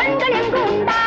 கண்கள் எங்கு உண்டா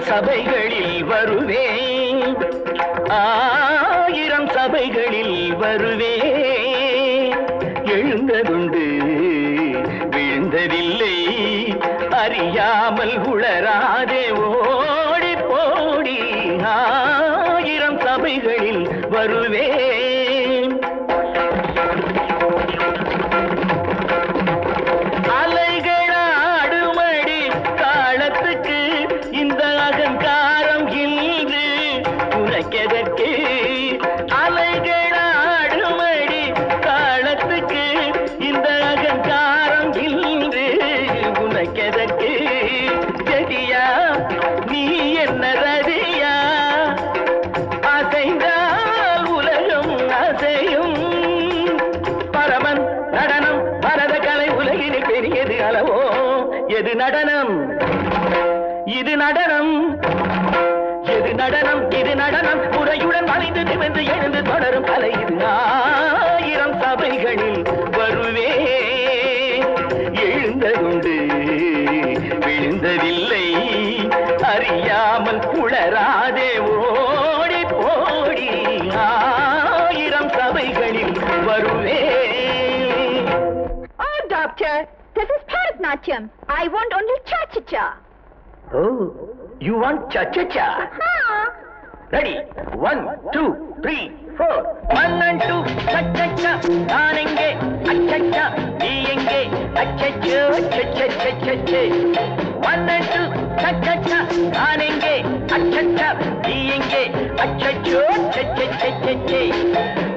சபைகளில் வருவேன், ஆயிரம் சபைகளில் வருவேன். எழுந்ததுண்டு விழுந்ததில்லை, அறியாமல் உளராதே ஓடி போடி. ஆயிரம் சபைகளில் வருவேன். அலைகளாடுமடி காலத்துக்கு இந்த அகங்காரம் இன்று உனக்கெதற்கு? அலைகளாடுமடி காலத்துக்கு இந்த அகங்காரம் இன்று உனக்கெதற்கு? ஜதியா நீ என்ன ரதியா? அசைந்தால் உலகம் அசையும். பரமன் நடனம் பரத கலை உலகினில் பெரியது அளவோ. எது நடனம்? இது நடனம். எது நடனம்? இது நடனம். முறையுடன் வளைந்து நிமிர்ந்து எழுந்து தொடரும் கலை இது. ஆயிரம் சபைகளில் வருவே. எழுந்ததுண்டு விழுந்ததில்லை, அறியாமல் உளராதே ஓடி போடி. ஆயிரம் சபைகளில் வருவே. Oh, doctor, this is Bharatnatyam. I want only cha-cha-cha. Oh, you want cha-cha-cha? Huh? Ready? 1, 2, 3, 4. 1 and 2, cha-cha-cha. நான் எங்கே? அச்சச்சா. நீ எங்கே? அச்சச்சோ. cha-cha-cha-cha. 1 and 2, cha-cha-cha. நான் எங்கே? அச்சச்சா. நீ எங்கே? அச்சச்சோ. cha-cha-cha-cha.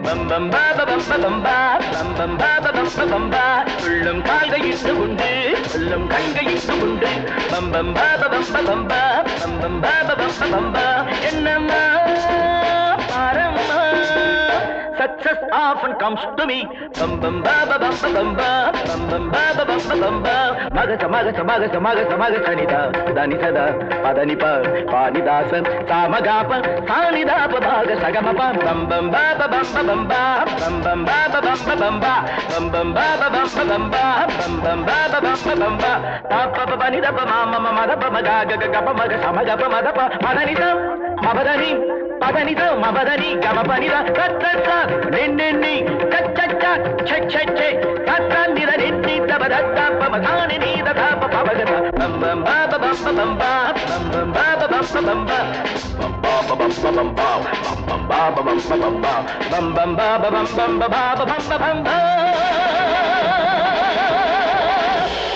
பம் பம் பா பம் பம் பா பம் பம் பா பம் பம் பா. உள்ளம் கால்கள் இட்டு உண்டு, உள்ளம் கண்கள் இட்டு உண்டு. பம் பம் பா பம் பம் பா பம் பம் பா பம் பா. என்னம்மா பாரம்மா, success often comes to me. Bum bum ba ba bum bum ba bum bum ba ba bum bum ba. Maga samaga samaga samaga samaga sanida dani sada padani pa pani dasan samaga pa sani da pa baga sagama pa. Bum bum ba ba bum bum ba bum bum ba ba bum bum ba bum bum ba ba bum bum ba bum bum ba ba bum bum ba. Ta pa pa pani da pa ma ma ma da pa ma ga ga ga pa ma ga samaga pa ma da pa padani da mabadani padani da mabadani gama pani da tatsa ninni cha-cha-cha che-che-che tatandira ninni tabadatta pamadani ni da pa pavagata. Bum bum ba ba bum bum ba bum bum ba ba bum bum ba bum ba ba bum bum ba bum bum ba ba bum bum ba bum bum ba ba bum bum ba ba bum bum ba.